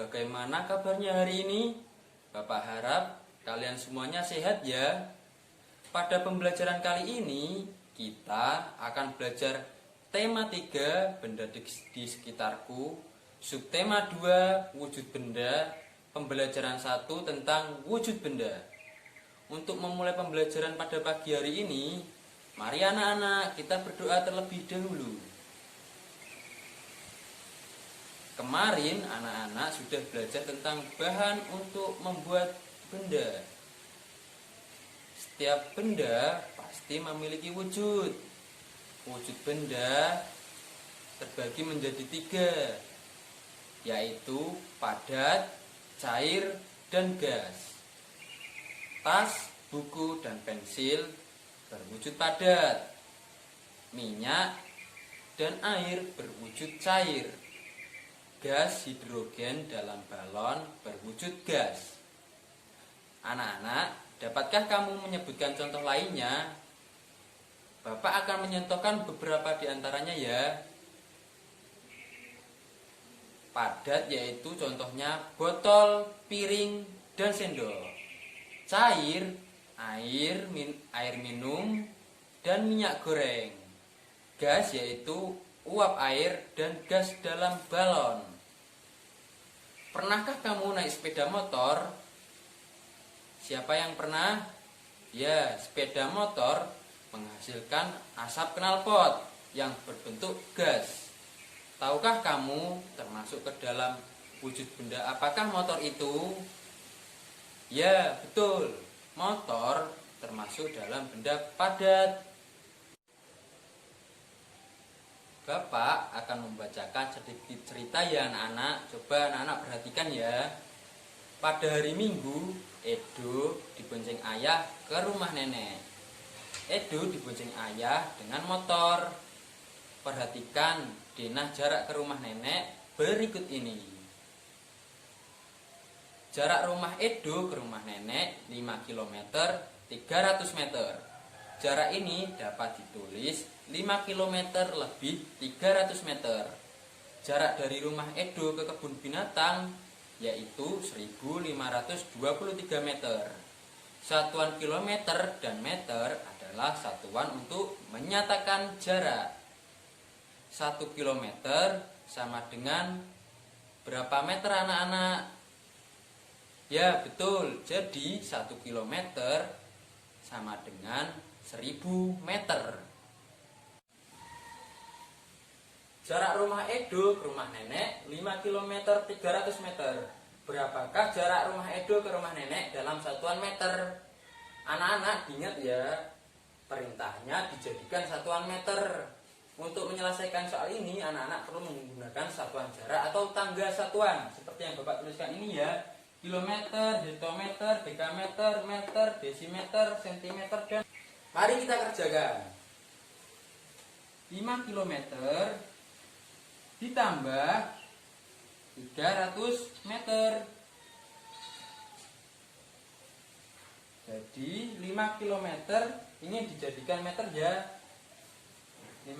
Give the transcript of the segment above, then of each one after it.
bagaimana kabarnya hari ini? Bapak harap kalian semuanya sehat ya. Pada pembelajaran kali ini, kita akan belajar tema 3, benda di sekitarku, subtema 2, wujud benda, pembelajaran 1 tentang wujud benda. Untuk memulai pembelajaran pada pagi hari ini, mari anak-anak kita berdoa terlebih dahulu. Kemarin anak-anak sudah belajar tentang bahan untuk membuat benda. Setiap benda pasti memiliki wujud. Wujud benda terbagi menjadi 3, yaitu padat, cair, dan gas. Tas, buku, dan pensil berwujud padat. Minyak dan air berwujud cair. Gas hidrogen dalam balon berwujud gas. Anak-anak, dapatkah kamu menyebutkan contoh lainnya? Bapak akan menyentuhkan beberapa di antaranya ya. Padat yaitu contohnya botol, piring, dan sendok. Cair, air minum, dan minyak goreng. Gas yaitu uap air dan gas dalam balon. Pernahkah kamu naik sepeda motor? Siapa yang pernah? Ya, sepeda motor menghasilkan asap knalpot yang berbentuk gas. Tahukah kamu termasuk ke dalam wujud benda apakah motor itu? Ya, betul. Motor termasuk dalam benda padat. Bapak akan membacakan sedikit cerita ya anak-anak. Coba anak-anak perhatikan ya. Pada hari Minggu, Edo dibonceng ayah ke rumah nenek. Edo dibonceng ayah dengan motor. Perhatikan denah jarak ke rumah nenek berikut ini. Jarak rumah Edo ke rumah nenek 5 km 300 meter. Jarak ini dapat ditulis 5 km lebih 300 meter. Jarak dari rumah Edo ke kebun binatang yaitu 1523 meter. Satuan kilometer dan meter adalah satuan untuk menyatakan jarak. 1 kilometer sama dengan berapa meter anak-anak? Ya betul, jadi 1 kilometer sama dengan 1000 meter. Jarak rumah Edo ke rumah nenek 5 km 300 meter. Berapakah jarak rumah Edo ke rumah nenek dalam satuan meter? Anak-anak ingat ya, perintahnya dijadikan satuan meter. Untuk menyelesaikan soal ini, anak-anak perlu menggunakan satuan jarak atau tangga satuan. Seperti yang Bapak tuliskan ini ya. Kilometer, hektometer, dekameter, meter, desimeter, sentimeter, dan mari kita kerjakan. 5 km ditambah 300 meter. Jadi 5 km ini dijadikan meter ya. 5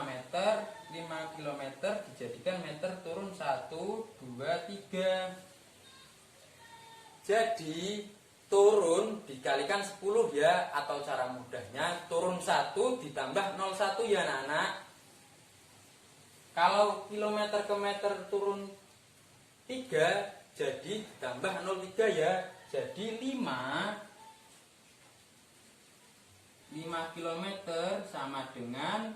meter dijadikan meter, turun 1, 2, 3. Jadi turun dikalikan 10 ya, atau cara mudahnya turun 1 ditambah 01 ya anak-anak. Kalau kilometer ke meter turun 3, jadi ditambah 03 ya. Jadi 5 km sama dengan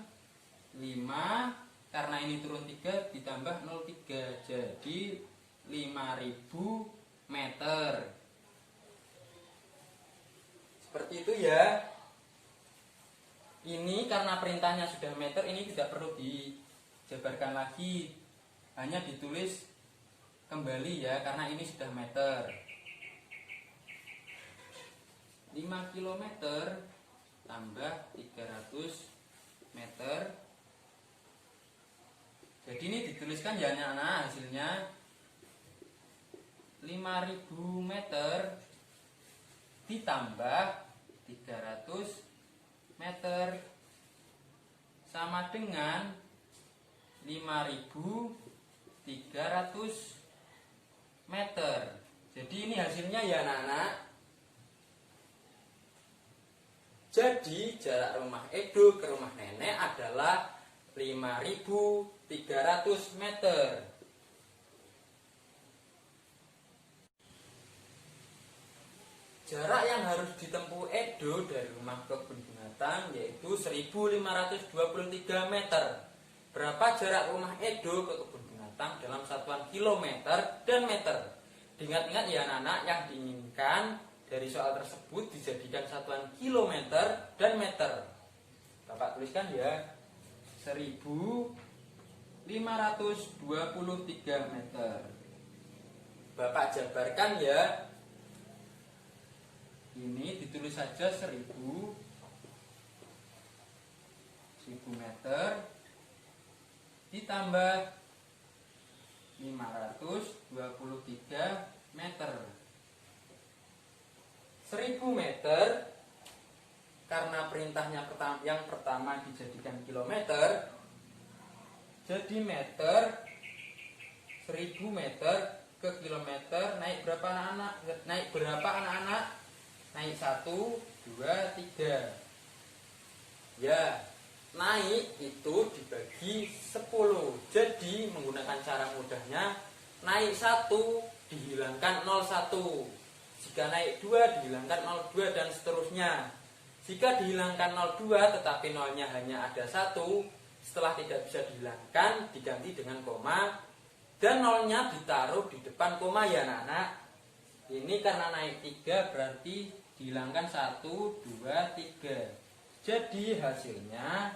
5, karena ini turun 3 ditambah 03, jadi 5000 meter. Seperti itu ya. Ini karena perintahnya sudah meter, ini tidak perlu dijabarkan lagi, hanya ditulis kembali ya, karena ini sudah meter. 5 km tambah 300 meter. Jadi ini dituliskan ya anak-anak, hasilnya 5000 meter ditambah 300 meter sama dengan 5300 meter. Jadi ini hasilnya ya anak-anak. Jadi jarak rumah Edo ke rumah nenek adalah 5.300 meter. Jarak yang harus ditempuh Edo dari rumah ke kebun binatang yaitu 1.523 meter. Berapa jarak rumah Edo ke kebun binatang dalam satuan kilometer dan meter? Diingat-ingat ya anak-anak, yang diinginkan dari soal tersebut dijadikan satuan kilometer dan meter. Bapak tuliskan ya, 1.523 meter. Bapak jabarkan ya. Ini ditulis saja 1000 meter ditambah 523 meter. 1000 meter karena perintahnya yang pertama dijadikan kilometer, jadi meter. 1000 meter ke kilometer naik berapa anak-anak? Naik 1, 2, 3. Ya, naik itu dibagi 10. Jadi menggunakan cara mudahnya, naik 1 dihilangkan 01. Jika naik 2 dihilangkan 02 dan seterusnya. Jika dihilangkan 02 tetapi nolnya hanya ada 1, setelah tidak bisa dihilangkan diganti dengan koma dan nolnya ditaruh di depan koma ya anak-anak. Ini karena naik 3 berarti dihilangkan 1, 2, 3. Jadi hasilnya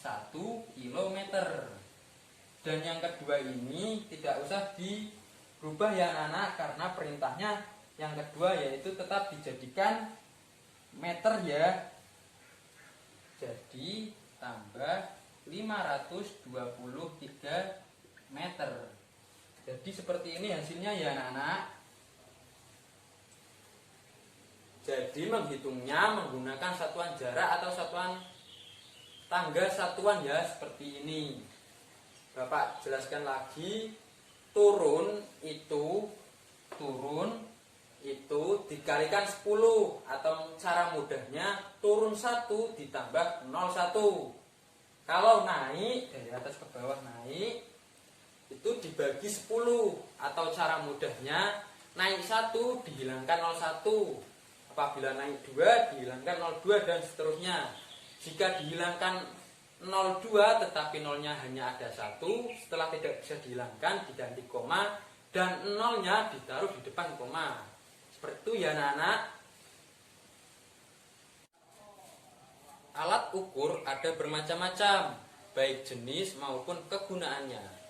1 kilometer. Dan yang kedua ini tidak usah dirubah ya anak-anak, karena perintahnya yang kedua yaitu tetap dijadikan meter ya. Jadi tambah 523 meter. Jadi seperti ini hasilnya ya anak-anak. Jadi menghitungnya menggunakan satuan jarak atau satuan tangga satuan ya, seperti ini. Bapak jelaskan lagi, turun itu dikalikan 10 atau cara mudahnya turun 1 ditambah 01. Kalau naik dari atas ke bawah naik itu dibagi 10 atau cara mudahnya naik 1 dihilangkan 01. Apabila naik 2 dihilangkan 02 dan seterusnya. Jika dihilangkan 02 tetapi nolnya hanya ada 1, setelah tidak bisa dihilangkan diganti koma dan nolnya ditaruh di depan koma. Seperti itu ya anak-anak. Alat ukur ada bermacam-macam, baik jenis maupun kegunaannya.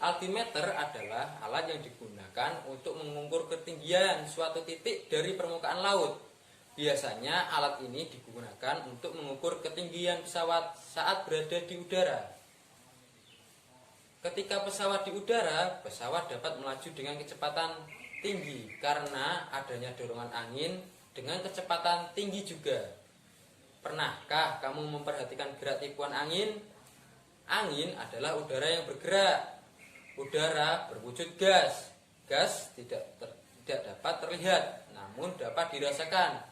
Altimeter adalah alat yang digunakan untuk mengukur ketinggian suatu titik dari permukaan laut. Biasanya alat ini digunakan untuk mengukur ketinggian pesawat saat berada di udara. Ketika pesawat di udara, pesawat dapat melaju dengan kecepatan tinggi karena adanya dorongan angin dengan kecepatan tinggi juga. Pernahkah kamu memperhatikan gerak tipuan angin? Angin adalah udara yang bergerak. Udara berwujud gas. Gas tidak dapat terlihat, namun dapat dirasakan.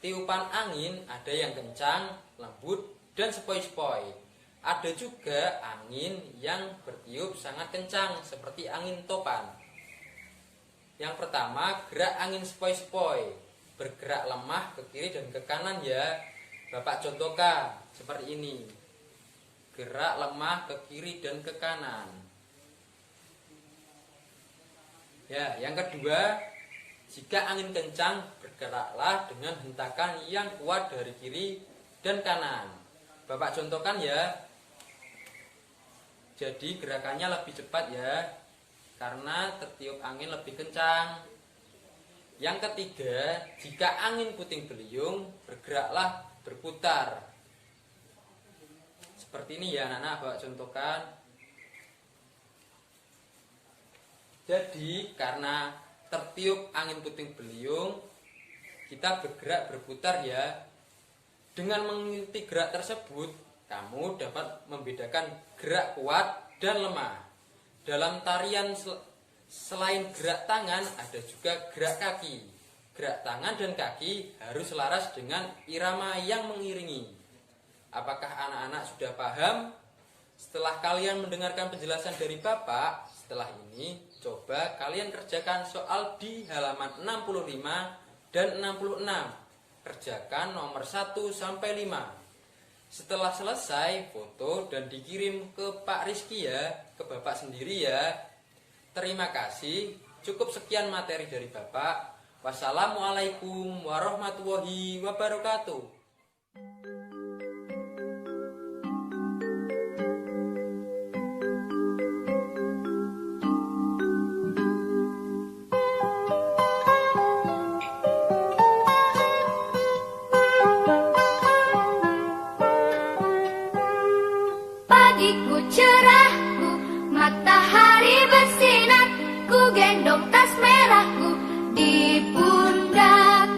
Tiupan angin ada yang kencang, lembut, dan sepoi-sepoi. Ada juga angin yang bertiup sangat kencang, seperti angin topan. Yang pertama, gerak angin sepoi-sepoi. Bergerak lemah ke kiri dan ke kanan ya. Bapak contohkan seperti ini. Gerak lemah ke kiri dan ke kanan. Ya, yang kedua, jika angin kencang, bergeraklah dengan hentakan yang kuat dari kiri dan kanan. Bapak contohkan ya. Jadi gerakannya lebih cepat ya, karena tertiup angin lebih kencang. Yang ketiga, jika angin puting beliung, bergeraklah berputar. Seperti ini ya anak-anak, Bapak contohkan. Jadi karena tertiup angin puting beliung, kita bergerak berputar ya. Dengan mengikuti gerak tersebut, kamu dapat membedakan gerak kuat dan lemah. Dalam tarian Selain gerak tangan, ada juga gerak kaki. Gerak tangan dan kaki harus selaras dengan irama yang mengiringi. Apakah anak-anak sudah paham? Setelah kalian mendengarkan penjelasan dari Bapak, setelah ini coba kalian kerjakan soal di halaman 65 dan 66. Kerjakan nomor 1 sampai 5. Setelah selesai, foto dan dikirim ke Pak Rizky ya, ke Bapak sendiri ya. Terima kasih. Cukup sekian materi dari Bapak. Wassalamualaikum warahmatullahi wabarakatuh. Pagiku cerahku, matahari bersinar, ku gendong tas merahku di pundak.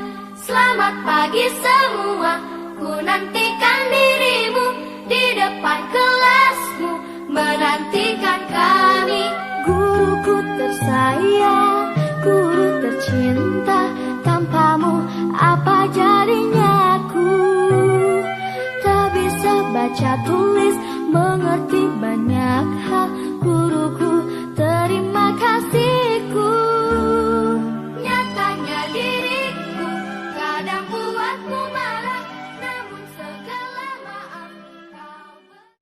Selamat pagi semua, ku nantikan dirimu di depan kelasmu, menantikan kami. Guruku tersayang, guru tercinta, tanpamu apa jadinya aku? Tak bisa baca tulis, mengerti banyak hal. Guruku